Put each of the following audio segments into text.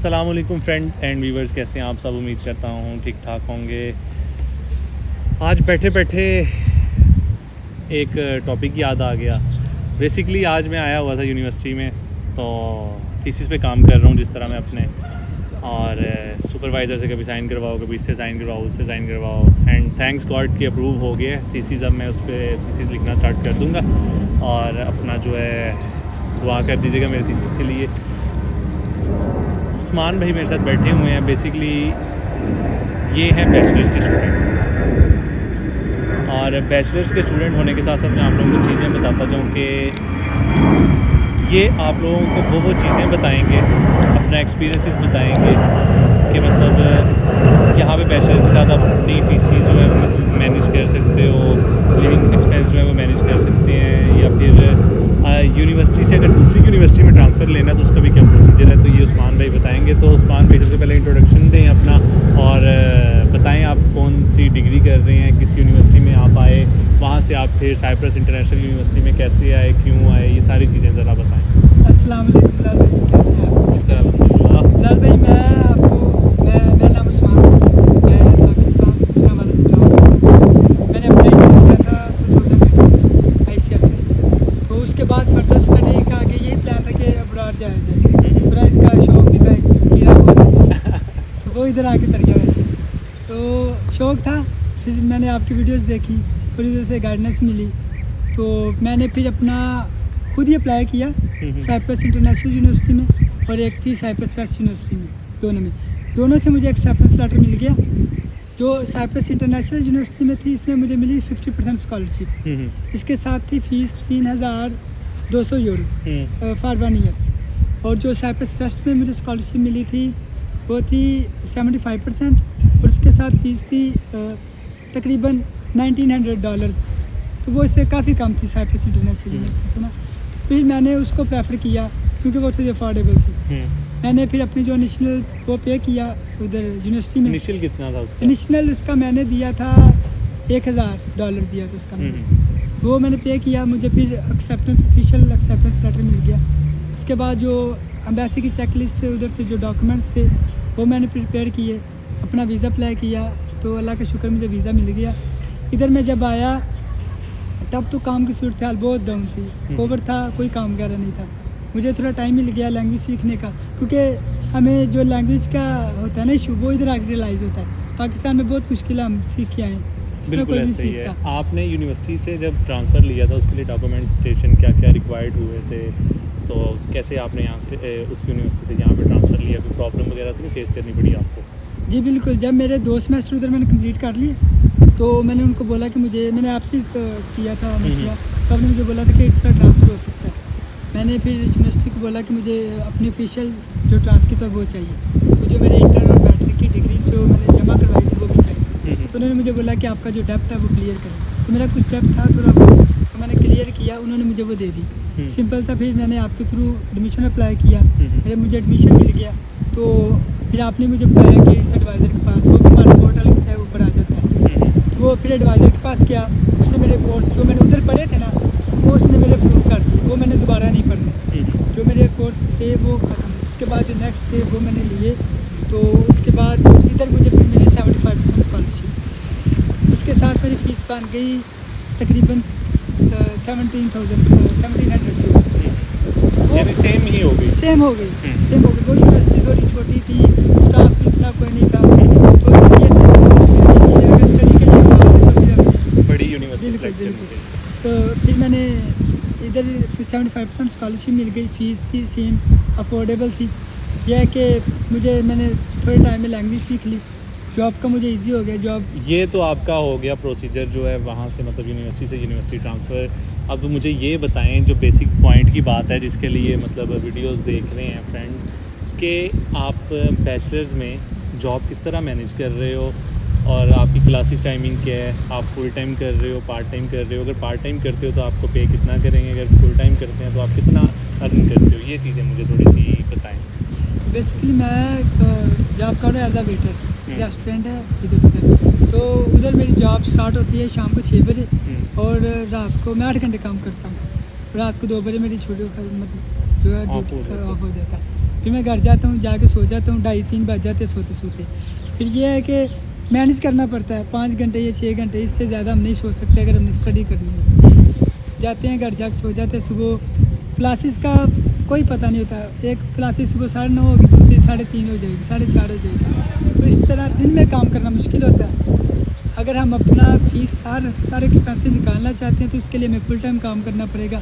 अस्सलामुअलैकुम friend and viewers, कैसे हैं आप सब। उम्मीद करता हूँ ठीक ठाक होंगे। आज बैठे बैठे एक टॉपिक याद आ गया। बेसिकली आज मैं आया हुआ था यूनिवर्सिटी में, तो थीसिस पे काम कर रहा हूँ जिस तरह मैं अपने, और सुपरवाइज़र से कभी साइन करवाओ, कभी इससे साइन करवाओ, उससे साइन करवाओ, एंड थैंक्स गॉड कि अप्रूव हो गया है थीसिस। अब मैं उस पर थीसिस लिखना स्टार्ट कर दूँगा और अपना जो है दुआ कर दीजिएगा मेरे थीसिस के लिए। उस्मान भाई मेरे साथ बैठे हुए हैं। बेसिकली ये हैं बैचलर्स के स्टूडेंट, और बैचलर्स के स्टूडेंट होने के साथ साथ मैं आप लोगों को चीज़ें बताता जाऊँ कि ये आप लोगों को वो चीज़ें बताएंगे, अपना एक्सपीरियंसेस बताएंगे कि मतलब यहाँ पे बैचलर के साथ आप अपनी फीसिस जो है मैनेज कर सकते हो, लिविंग एक्सपेंस जो है वो मैनेज कर सकते हैं, या फिर यूनिवर्सिटी से अगर दूसरी यूनिवर्सिटी में ट्रांसफ़र लेना है तो उसका भी क्या प्रोसीजर है, तो ये उस्मान भाई बताएंगे। तो उस्मान भाई सबसे पहले इंट्रोडक्शन दें अपना, और बताएं आप कौन सी डिग्री कर रहे हैं, किस यूनिवर्सिटी में आप आए, वहाँ से आप फिर साइप्रस इंटरनेशनल यूनिवर्सिटी में कैसे आए, क्यों आए, ये सारी चीज़ें ज़रा बताएँ। अस्सलाम वालेकुम बिलाल भाई, कैसे हैं आप? शुक्र अल्हम्दुलिल्लाह। बिलाल भाई, मेरा नाम उस्मान है, मैं पाकिस्तान से गुजरांवाला से बिलोंग करता हूँ। मैंने अपना इंटरव्यू किया था 2018 ICS में, तो उसके बाद फर्दर स्टडी का आगे यही प्लान था कि अब्रॉड जाया जाए। थोड़ा इसका शौक भी था, कीड़ा हुआ था जिससे, तो वो इधर आके तर गया वैसे। तो शौक था, फिर मैंने आपकी वीडियोज़ देखी, थोड़ी देर से गाइडेंस मिली, तो मैंने फिर अपना खुद ही अप्लाई किया साइप्रस इंटरनेशनल यूनिवर्सिटी में, और एक थी साइप्रस वेस्ट यूनिवर्सिटी में। दोनों से मुझे एक्सेप्टेंस लेटर मिल गया। जो साइप्रस इंटरनेशनल यूनिवर्सिटी में थी, इसमें मुझे मिली 50% स्कॉलरशिप। इसके साथ थी फ़ीस 3200 यूरो फॉर 1 ईयर। और जो साइप्रस वेस्ट में मुझे स्कॉलरशिप मिली थी वो थी 75%, और उसके साथ फ़ीस थी तकरीबन $1900। तो वो इससे काफ़ी कम थी साइप्रस इंटरनेशनल यूनिवर्सिटी से ना। फिर मैंने उसको प्रेफर किया क्योंकि वो थोड़ी अफोर्डेबल थी। मैंने फिर अपनी जो इनिशियल वो पे किया उधर यूनिवर्सिटी में। इनिशियल कितना था उसका? इनिशियल उसका मैंने दिया था $1000 दिया था उसका मैंने। वो मैंने पे किया, मुझे फिर ऑफिशियल एक्सेप्टेंस लेटर मिल गया। उसके बाद जो एम्बेसी की चेक लिस्ट थे, उधर से जो डॉक्यूमेंट्स थे वो मैंने प्रिपेयर किए, अपना वीज़ा अप्लाई किया, तो अल्लाह का शुक्र मुझे वीज़ा मिल गया। इधर मैं जब आया तब तो काम की सूरत हाल बहुत डाउन थी, कोविड था, कोई काम वगैरह नहीं था। मुझे थोड़ा टाइम मिल गया लैंग्वेज सीखने का, क्योंकि हमें जो लैंग्वेज का होता है ना इशू, वो इधर आके रियलाइज़ होता है। पाकिस्तान में बहुत मुश्किल हम सीख के आए, इसमें कोई नहीं सीखता। आपने यूनिवर्सिटी से जब ट्रांसफ़र लिया था उसके लिए डॉक्यूमेंटेशन क्या क्या रिक्वायर्ड हुए थे, तो कैसे आपने यहाँ से उस यूनिवर्सिटी से यहाँ पे ट्रांसफ़र लिया, कोई प्रॉब्लम वगैरह तो नहीं फेस करनी पड़ी आपको? जी बिल्कुल, जब मेरे 2 सेमेस्टर उधर मैंने कंप्लीट कर लिए, तो मैंने उनको बोला कि मैंने आपसे किया था मसला, तो आपने मुझे बोला था कि इसका ट्रांसफ़र हो सकता है। मैंने फिर यूनिवर्सिटी को बोला कि मुझे अपनी ऑफिशियल जो ट्रांसक्रिप्ट है वो चाहिए, तो जो मेरे इंटर और मैट्रिक की डिग्री जो मैंने जमा करवाई थी वो भी चाहिए। तो उन्होंने मुझे बोला कि आपका जो डेप्थ है वो क्लियर करें, तो मेरा कुछ डेप्थ था थोड़ा बहुत, तो मैंने क्लियर किया, उन्होंने मुझे वो दे दी, सिंपल सा। फिर मैंने आपके थ्रू एडमिशन अप्लाई किया, फिर मुझे एडमिशन मिल गया। तो फिर आपने मुझे बताया कि इस एडवाइज़र के पास, वो हमारा पोर्टल है ऊपर आ जाता है, तो वो फिर एडवाइज़र के पास गया। उसने मेरे कोर्स जो मैंने उधर पढ़े थे ना, वो उसने मेरे प्रूफ कर दिए, वो मैंने दोबारा नहीं पढ़ने, जो मेरे कोर्स थे वो खत्म। उसके बाद जो नेक्स्ट थे वो मैंने लिए, तो उसके बाद इधर मुझे फिर मिली 75% स्कॉलरशिप। उसके साथ मेरी फ़ीस बन गई तकरीबन 1700 यूरो। यानी सेम ही हो गई? सेम हो गई। वो यूनिवर्सिटी थोड़ी छोटी थी, स्टाफ भी इतना कोई नहीं था, तो ये था अगर स्टडी के लिए बड़ी यूनिवर्सिटी सेलेक्ट करनी चाहिए। तो फिर मैंने इधर 75% स्कॉलरशिप मिल गई, फ़ीस थी सेम, अफोर्डेबल थी। यह है कि मैंने थोड़े टाइम में लैंग्वेज सीख ली, जॉब का मुझे इजी हो गया जॉब। ये तो आपका हो गया प्रोसीजर जो है वहाँ से, मतलब यूनिवर्सिटी से यूनिवर्सिटी ट्रांसफ़र। अब मुझे ये बताएं जो बेसिक पॉइंट की बात है जिसके लिए मतलब वीडियोस देख रहे हैं फ्रेंड, कि आप बैचलर्स में जॉब किस तरह मैनेज कर रहे हो, और आपकी क्लासेस टाइमिंग क्या है, आप फुल टाइम कर रहे हो, पार्ट टाइम कर रहे हो, अगर पार्ट टाइम करते हो तो आपको पे कितना करेंगे, अगर फुल टाइम करते हैं तो आप कितना अर्न करते हो, ये चीज़ें मुझे थोड़ी सी बताएं। बेसिकली मैं जॉब कर रहा हूँ एज अ वेटर, रेस्टोरेंट है इधर। तो उधर मेरी जॉब स्टार्ट होती है शाम को 6 बजे, और रात को मैं 8 घंटे काम करता हूँ। रात को 2 बजे मेरी छुट्टी मतलब जो है ऑफ हो जाता है। फिर मैं घर जाता हूँ, जाके सो जाता हूँ, 2:30-3 बज जाते सोते सोते। फिर ये है कि मैनेज करना पड़ता है 5 घंटे या 6 घंटे, इससे ज़्यादा हम नहीं सो सकते अगर हमने स्टडी करनी है। जाते हैं घर जाके सो जाते हैं। सुबह क्लासेस का कोई पता नहीं होता, एक क्लासेस सुबह 9:30 होगी, दूसरी 3:30 हो जाएगी, 4:30 हो जाएगी। तो इस तरह दिन में काम करना मुश्किल होता है। अगर हम अपना फीस सारे एक्सपेंसेस निकालना चाहते हैं तो उसके लिए हमें फुल टाइम काम करना पड़ेगा।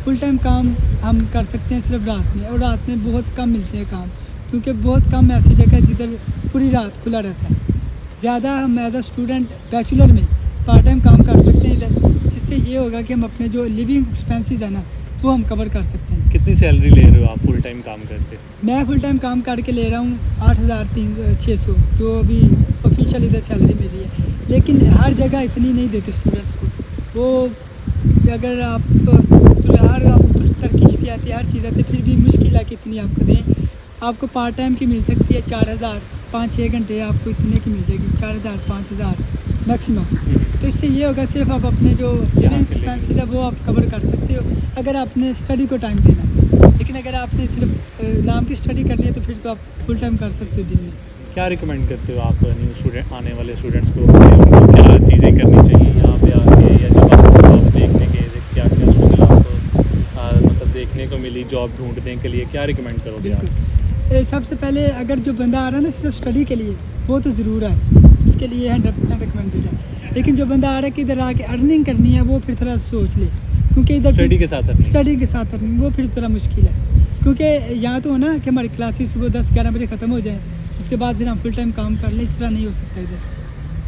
फुल टाइम काम हम कर सकते हैं सिर्फ रात में, और रात में बहुत कम मिलते हैं काम, क्योंकि बहुत कम ऐसी जगह है जिधर पूरी रात खुला रहता है। ज़्यादा हम एज अ स्टूडेंट बैचलर में पार्ट टाइम काम कर सकते हैं इधर, जिससे ये होगा कि हम अपने जो लिविंग एक्सपेंसेस है ना वो हम कवर कर सकते हैं। कितनी सैलरी ले रहे हो आप फुल टाइम काम करके? मैं फुल टाइम काम करके ले रहा हूँ 8,600, जो अभी ऑफिशियल इधर सैलरी मेरी है। लेकिन हर जगह इतनी नहीं देते स्टूडेंट्स को। वो अगर आप तरकीश भी आती है, हर चीज़ आती है, फिर भी मुश्किल है कि इतनी आपको दें। आपको पार्ट टाइम की मिल सकती है 4,000, 5-6 घंटे आपको इतने की मिल जाएगी, 4,000 5,000 मैक्सिमम। तो इससे ये होगा सिर्फ आप अपने जो लिविंग एक्सपेंसेस है वो आप कवर कर सकते हो अगर आपने स्टडी को टाइम देना है। लेकिन अगर आपने सिर्फ नाम की स्टडी करनी है तो फिर तो आप फुल टाइम कर सकते हो दिन में। क्या रिकमेंड करते हो आप न्यू स्टूडेंट आने वाले स्टूडेंट्स को, कि उनको क्या चीज़ें करनी चाहिए यहाँ पे आके, या जब आप जॉब देखने के क्या क्या स्ट्रगल आपको मतलब देखने को मिली जॉब ढूंढने के लिए, क्या रिकमेंड करोगे आप? बिल्कुल, सबसे पहले अगर जो बंदा आ रहा है ना सिर्फ स्टडी के लिए, वो तो ज़रूर है, उसके लिए 100% रिकमेंडेड है। लेकिन जो बंदा आ रहा है कि इधर आके अर्निंग करनी है, वो फिर थोड़ा सोच ले, क्योंकि इधर स्टडी के साथ अर्निंग वो फिर थोड़ा मुश्किल है। क्योंकि यहाँ तो हो ना कि हमारी क्लासेस सुबह 10-11 बजे ख़त्म हो जाए, उसके बाद फिर हम फुल टाइम काम कर लें, इस तरह नहीं हो सकता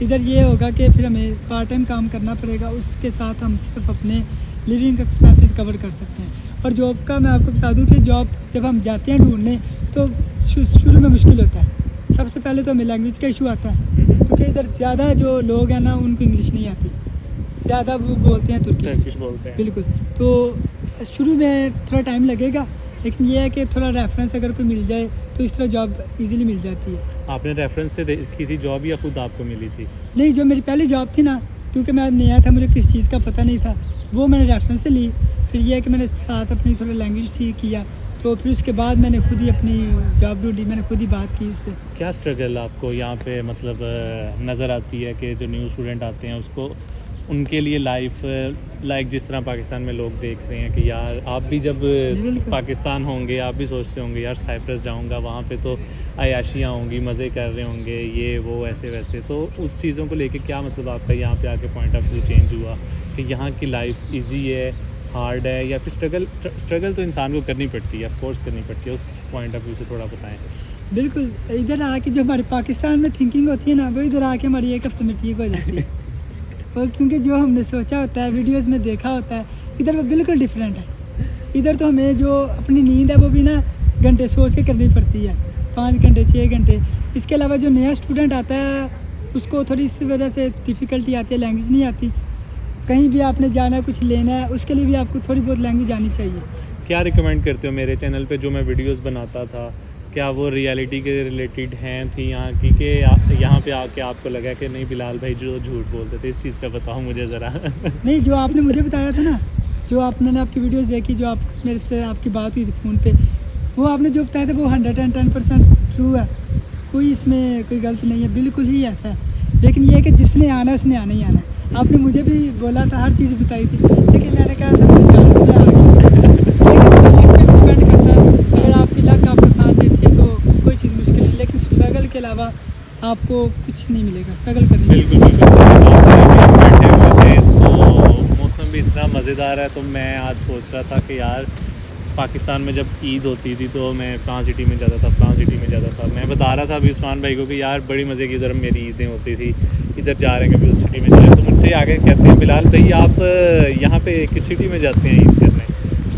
इधर ये होगा कि फिर हमें पार्ट टाइम काम करना पड़ेगा, उसके साथ हम सिर्फ अपने लिविंग एक्सपेंसेस कवर कर सकते हैं। और जॉब का मैं आपको बता दूं कि जॉब जब हम जाते हैं ढूंढने तो शुरू में मुश्किल होता है। सबसे पहले तो हमें लैंग्वेज का इशू आता है, क्योंकि इधर ज़्यादा जो लोग हैं ना उनको इंग्लिश नहीं आती, ज़्यादा वो बोलते हैं तुर्किश बोलते हैं। बिल्कुल। तो शुरू में थोड़ा टाइम लगेगा, लेकिन ये है कि थोड़ा रेफरेंस अगर कोई मिल जाए तो इस तरह जॉब इजीली मिल जाती है। आपने रेफरेंस से देखी थी जॉब या खुद आपको मिली थी? नहीं, जो मेरी पहली जॉब थी ना, क्योंकि मैं नया था, मुझे किस चीज़ का पता नहीं था, वो मैंने रेफरेंस से ली। फिर यह है कि मैंने साथ अपनी थोड़ा लैंग्वेज ठीक किया, तो फिर उसके बाद मैंने खुद ही अपनी जॉब ढूंढी, मैंने खुद ही बात की उससे। क्या स्ट्रगल आपको यहाँ पे मतलब नज़र आती है कि जो न्यू स्टूडेंट आते हैं उसको, उनके लिए लाइफ लाइक जिस तरह पाकिस्तान में लोग देख रहे हैं कि यार आप भी जब पाकिस्तान होंगे आप भी सोचते होंगे यार साइप्रस जाऊंगा, वहाँ पे तो अयाशियाँ होंगी, मज़े कर रहे होंगे, ये वो ऐसे वैसे। तो उस चीज़ों को लेके क्या मतलब आपका यहाँ पे आके पॉइंट ऑफ व्यू चेंज हुआ कि यहाँ की लाइफ इजी है, हार्ड है, या फिर स्ट्रगल तो इंसान को करनी पड़ती है, ऑफ कोर्स करनी पड़ती है, उस पॉइंट ऑफ व्यू से थोड़ा बताएं। बिल्कुल, इधर आके जो हमारे पाकिस्तान में थिंकिंग होती है ना, वो इधर आके हमारी एक हफ्ते में ठीक हो जाती है। और क्योंकि जो हमने सोचा होता है, वीडियोस में देखा होता है, इधर वो बिल्कुल डिफरेंट है। इधर तो हमें जो अपनी नींद है वो भी ना घंटे सोच के करनी पड़ती है, 5 घंटे 6 घंटे। इसके अलावा जो नया स्टूडेंट आता है उसको थोड़ी इस वजह से डिफ़िकल्टी आती है, लैंग्वेज नहीं आती। कहीं भी आपने जाना है, कुछ लेना है, उसके लिए भी आपको थोड़ी बहुत लैंग्वेज आनी चाहिए। क्या रिकमेंड करते हो मेरे चैनल पे जो मैं वीडियोस बनाता था, क्या वो रियलिटी के रिलेटेड हैं थी यहाँ की, कि यहाँ पे आके आपको लगा कि नहीं बिलाल भाई जो झूठ बोलते थे, इस चीज़ का बताओ मुझे ज़रा। नहीं, जो आपने मुझे बताया था ना, जो मैंने आपकी वीडियोस देखी, जो आप मेरे से आपकी बात हुई थी फ़ोन पे, वो आपने जो बताया था वो 110% ट्रू है, कोई इसमें कोई गलत नहीं है, बिल्कुल ही ऐसा है। लेकिन ये है कि जिसने आना है उसने आना ही आना है। आपने मुझे भी बोला था, हर चीज़ बताई थी, लेकिन मैंने कहा था मैं जान के आ गई। लेकिन लक पे डिपेंड करता है, अगर आपकी लक आपका साथ देती है तो कोई चीज़ मुश्किल नहीं, लेकिन स्ट्रगल के अलावा आपको कुछ नहीं मिलेगा, स्ट्रगल करनी। बिल्कुल बैठे हुए थे तो मौसम भी इतना मज़ेदार है, तो मैं आज सोच रहा था कि यार पाकिस्तान में जब ईद होती थी तो मैं फ्रांस सिटी में जाता था। मैं बता रहा था अभी उस्मान भाई को कि यार बड़ी मज़े की उधर मेरी ईदें होती थी, इधर जा रहे हैं कभी उस सिटी में चले। तो मुझसे आगे कहते हैं बिलाल भाई आप यहाँ पे किस सिटी में जाते हैं ईद करने?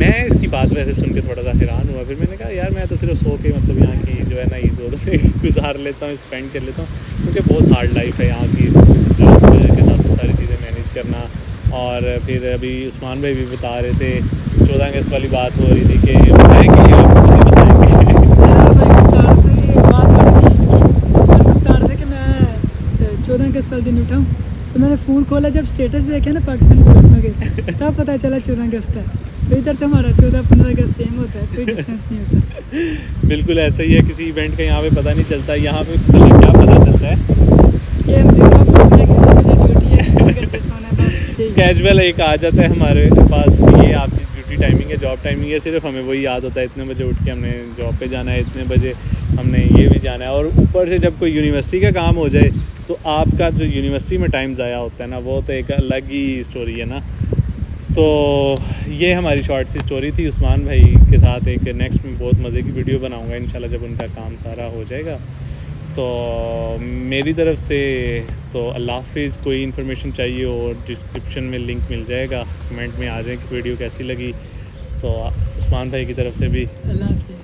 मैं इसकी बात वैसे सुन के थोड़ा सा हैरान हुआ। फिर मैंने कहा यार मैं तो सिर्फ सो के मतलब यहाँ की जो है ना ईद गुजार लेता हूँ, स्पेंड कर लेता हूँ, क्योंकि बहुत हार्ड लाइफ है यहाँ की, जॉब के साथ साथ सारी चीज़ें मैनेज करना। और फिर अभी उस्मान भाई भी बता रहे थे 14 अगस्त वाली बात हो रही थी कि बताएंगे या बताएंगे? बता रहे थे कि मैं 14 अगस्त वाले दिन उठाऊँ, तो मैंने फ़ोन खोला, जब स्टेटस देखे ना पाकिस्तानी दोस्तों के, तब पता चला 14 अगस्त है। तो इधर तो हमारा 14-15 अगस्त सेम होता है, कोई डिफरेंस नहीं होता। बिल्कुल ऐसा ही है, किसी इवेंट का यहाँ पे पता नहीं चलता, यहाँ पे मतलब क्या पता चलता है ये हम दिन का पढ़ते हैं, कितने बजे ड्यूटी है, कितने घंटे सोना है, बस यही। स्केजुअल एक आ जाता है हमारे पास कि ये आपकी ड्यूटी टाइमिंग है, जॉब टाइमिंग है, सिर्फ हमें वही याद होता है इतने बजे उठ के हमने जॉब पे जाना है, इतने बजे हमने ये भी जाना है। और ऊपर से जब कोई यूनिवर्सिटी का काम हो जाए तो आपका जो यूनिवर्सिटी में टाइम ज़ाया होता है ना, वो तो एक अलग ही स्टोरी है ना। तो ये हमारी शॉर्ट सी स्टोरी थी। उस्मान भाई के साथ एक नेक्स्ट में बहुत मज़े की वीडियो बनाऊंगा इंशाल्लाह जब उनका काम सारा हो जाएगा। तो मेरी तरफ से तो अल्लाह हाफिज़। कोई इन्फॉर्मेशन चाहिए और डिस्क्रिप्शन में लिंक मिल जाएगा, कमेंट में आ जाए कि वीडियो कैसी लगी। तो उस्मान भाई की तरफ से भी अल्लाह हाफिज़।